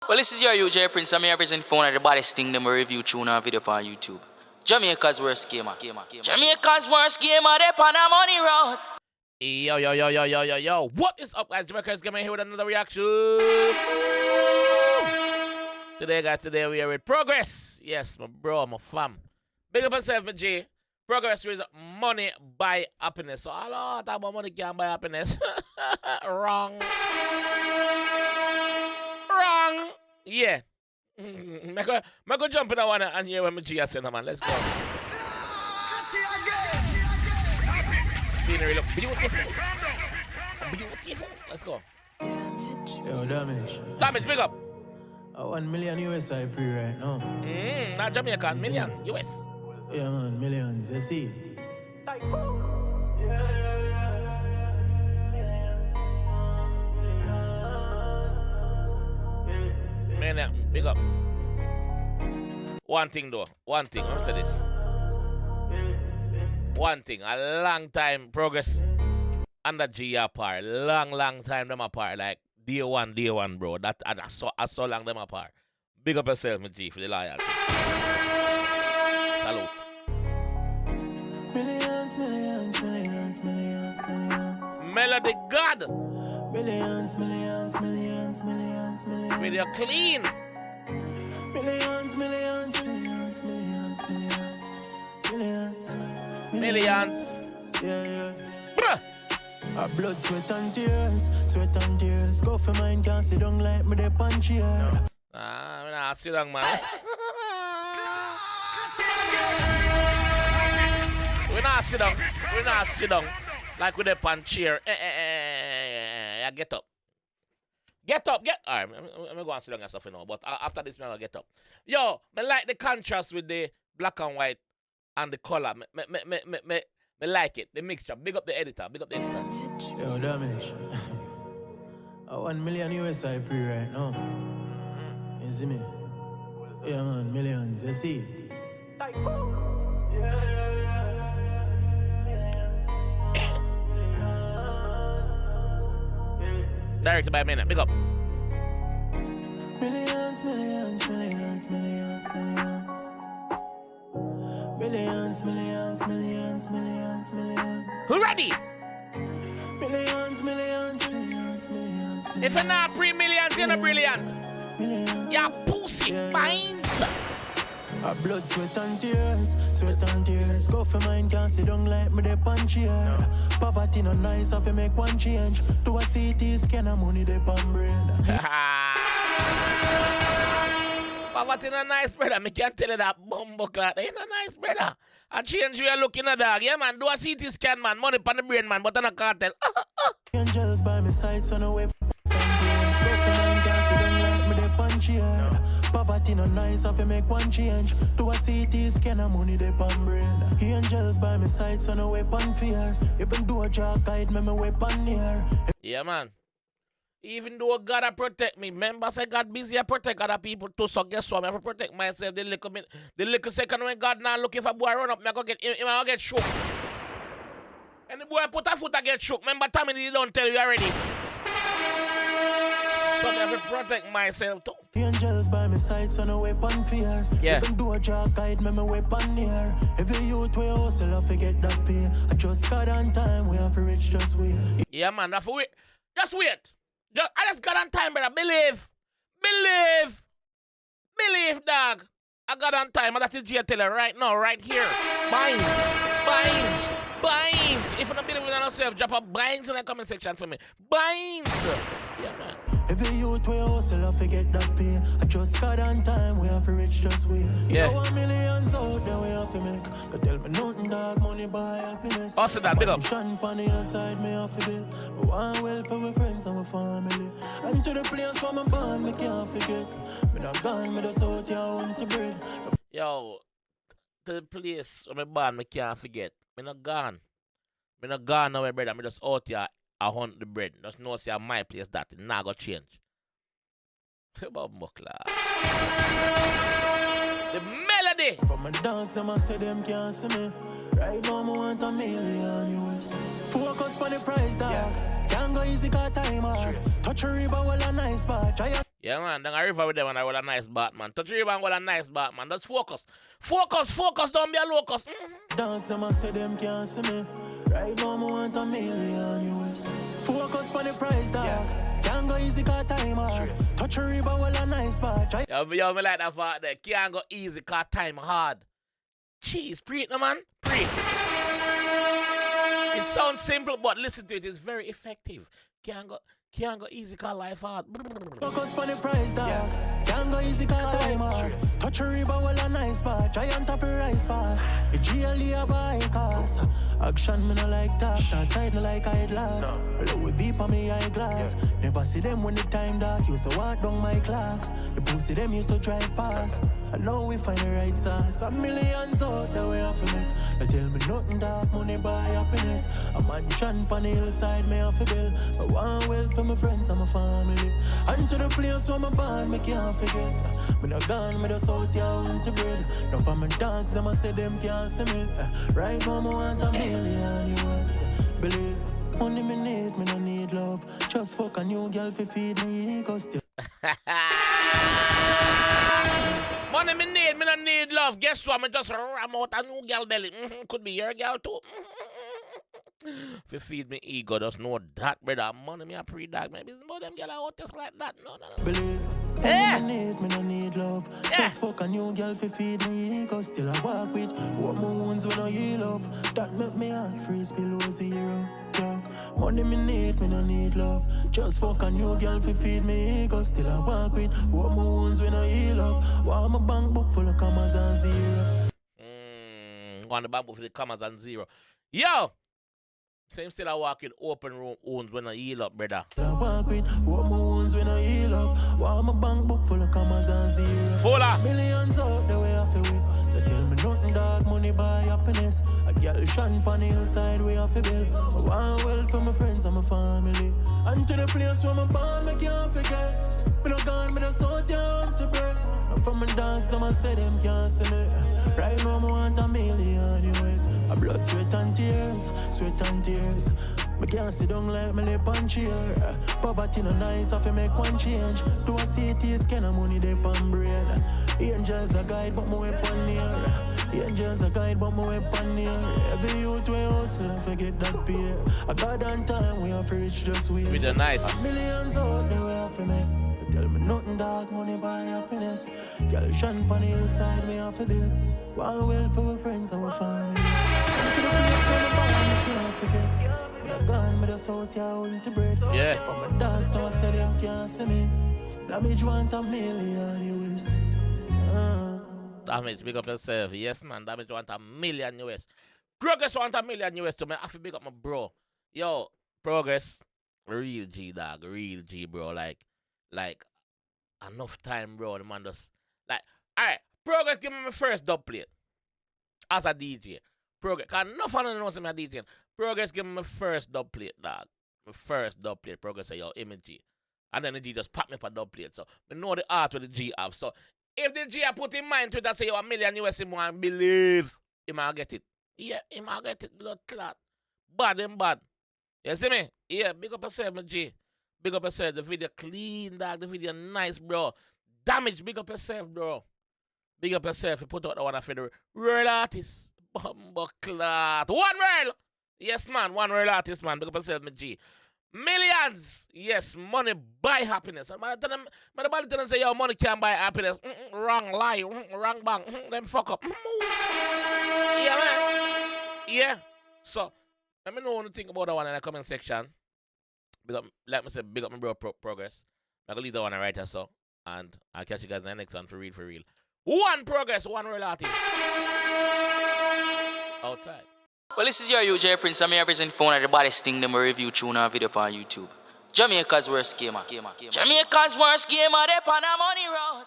Well, this is your UJ Prince. I'm here presenting phone at the baddest thing. Them review tune and video on YouTube. Jamaica's worst gamer. Jamaica's worst gamer. They on a money road. Yo. What is up, guys? JAMAICA'S coming here with another reaction. Today, guys, we are with Prohgres. Yes, my bro, my fam. Big up yourself, my G. Prohgres is money buy happiness. So, I don't talk about money can't buy happiness. Wrong. Yeah. I go jump in that one and hear what my G has said, man. Let's go. Scenery look beautiful. Let's go. Yo, damage. Damage, big up. 1 million US I pre right now. Not Jamaican, million US. Yeah, man, millions, you see. Man, big up. One thing though, I'm gonna say this. One thing, a long time Prohgres under G apart. Long time them apart. Like day one, bro. That I saw long them apart. Big up yourself, my G, for the loyalty. Salute. Millions. Melody God. Millions. With your clean. Millions. Yeah. Bruh. Blood, sweat and tears. Go for mine, can't sit down like me, they punch here. Nah, sit down, man. We not sit down. Like with a punch here. Yeah, get up. Alright, I'm gonna go and sit down and stuff, you know. But after this, I'm gonna get up. Yo, I like the contrast with the black and white and the color. Me like it, the mixture. Big up the editor. Yo, damage. 1 million US I pre right now. You see me? Yeah, man, millions, you see. Directed by a minute. Big up. Millions. Who ready? Millions. If you're not $3 million, you're not brilliant. You're pussy. Binds. Blood, sweat and tears. Go for mine, can't sit down like me, they punch here. Poverty no nice, have to make one change. Do a CT scan of money, they pan brain. Poverty no nice, brother. Me can't tell you that bumbo clat. Ain't no nice, brother. A change we are looking at, dog. Yeah, man. Do a CT scan, man. Money pan the brain, man. But I can't tell. Angels by my side, son away. Go for mine, can't sit down like me, they punch here. Poverty no nice, have to make one change. Do a CT scan of money, they pan brain. Angels by my side, so no weapon fear. Even though a jack guide me, my weapon near. Yeah, man. Even though God protect me, remember say God busy to protect other people too. So guess what? I have to protect myself. The little second when God now looking for boy run up, I go get him, I get shook. And the boy put a foot, I get shook. Remember, Tommy, he don't tell you already. So I have to protect myself too. Angels by my side, so no weapon fear. Yeah. Even though a jack guide me, my weapon near. Every youth we hustle, have to get that pay. I just got on time, we have to reach, just wait. Yeah, man, have to wait. Just wait. I just got on time, brother. Believe, dog. I got on time, and that is GTL right now, right here. Binds. If you don't believe in yourself, drop a binds in the comment section for me. Binds. Yeah, man. Every youth we hustle, have to get that pay. I just got on time, we have to reach, just wait. Yeah. You know 1 millions out there we have to make. But tell me nothing, dog, money buy happiness. Also that, big up. Shan on the other side, me have to build. We want well for my friends and my family. And to the place where I'm born, me can't forget. Me not gone, me just out here, I want to bread. Yo, to the place where I'm born, me can't forget. Me not gone now, brother. Me just out here. I hunt the bread. Just know say my place that it not gonna change. About Mukla. The melody. For my dogs, them I say them can't see me. Right now, I want $1 million US. Focus on the price, dog. Can't go easy, got time hard. Touch a river, well, a nice batch. Yeah, man. Then I river with them and I roll a nice Batman. Touch the river and roll a nice Batman. Just focus. Focus. Don't be a locust. Dogs them a say them can't see me. Right now I want $1 million US. Focus on the price, dog. Yeah. Can't go easy cause time hard. Touch a river roll a nice batch. Yo, me like that part there. Can't go easy cause time hard. Jeez, preach no man. Preach. It sounds simple, but listen to it. It's very effective. Can't go easy cause life hard. Focus on the price, dog. Yeah. Can't go easy cause time hard. Touch a river roll a nice batch. Giant of a rise fast. The GLE a buy cars. Action me no like that. Outside me like eyeglass. Louis V for me eyeglass. Never see them when the time dark. Used to walk down my clocks. The pussy them used to drive past. And now we find the right sauce. $1 million out the way off of me. They tell me nothing dark. Money buy happiness. A mansion on the hillside me off a bill. I want wealth for my friends and my family. And to the place where my band me can't forget. Me no gone, me just out here want to bread. Now for my dogs, them I say them can't see me. Right now I want $1 million US. Believe, money me no need love. Just fuck a new girl for feed me ego still. Money me no need love. Guess what? Me just ram out a new girl belly. Could be your girl too. If you feed me ego, just know that, brother. Money me a pre-dog. Maybe it's about them girl out just like that. No. Believe, me no need love. Just fuck a new girl for feed me ego. Still I walk with what my wounds when I heal up. That make me heart freeze below 0. Yeah. Money me no need love. Just fuck a new girl for feed me ego. Still I walk with what my wounds when I heal up. While my bank book full of commas and zero. On the bank book for the commas and zero. Yo! Same still I walk with open room wounds when I heal up, brother. I walk with what my wounds when I heal up. While my bank book full of commas and zero. Fuller. Millions out the way off the way. They tell me nothing dog, money buy happiness. A girl shine on the hillside way off the bill. I want wealth for my friends and my family. And to the place where my band me can't forget. Me no gone, me just out here want to break. And from my dogs, them I say them can't see me. Right now I want $1 million US. A blood, sweat and tears. Me can't sit down like me lip on chair. Poverty no nice, I fi make one change. Do a CT scan of money they on brain. Angels a guide but my weapon near. Angels a guide but my weapon near. Every youth we hustle and forget that pay. A god on time we have reach just wait. With a nice. Millions out there we have to make. They tell me nothing dark, money buy happiness. Girl shine on the hillside me have to build. One well for our friends and our family. To the place where the band me can't forget. When I gone me just out here want to bread. Yeah. For my dogs now I say them can't see me. Damage want $1 million US. Damage, big up yourself. Yes, man. Damage want $1 million US. Prohgres want $1 million US to me. I have to big up my bro. Yo, Prohgres. Real G, dog. Real G, bro. Like, enough time, bro. The man just, like, alright. Prohgres give me my first dub plate. As a DJ. Prohgres. Because enough of them knows me a DJ. Prohgres give me my first dub plate, dog. My first dub plate. Prohgres say, yo, image G. And then the G just pop me up a dub plate. So, I know the art with the G have. So, if the G put in mind to it and say, yo, $1 million US, him want believe, he might get it. Yeah, he might get it, blood clot. Bad and bad. You see me? Yeah, big up yourself, my G. Big up yourself. The video clean, dog. The video nice, bro. Damage, big up yourself, bro. Big up yourself. You put out the one for the real artist. Bumbo clot. One real. Yes, man. One real artist, man. Big up yourself, my G. Millions. Yes, money buy happiness. And by the time say, yo, money can't buy happiness. Wrong lie. Wrong bang. Them fuck up. Yeah, man. Yeah. So, let me know what you think about that one in the comment section. Big up, like I said, big up my bro Prohgres. I'm going to leave that one right here, so. And I'll catch you guys in the next one for real. One Prohgres, one real artist. Outside. Well, this is your UJ Prince. I'm here presenting phone at the baddest thing. Them review tune and video on YouTube. Jamaica's worst gamer. Jamaica's worst gamer. They on a money road.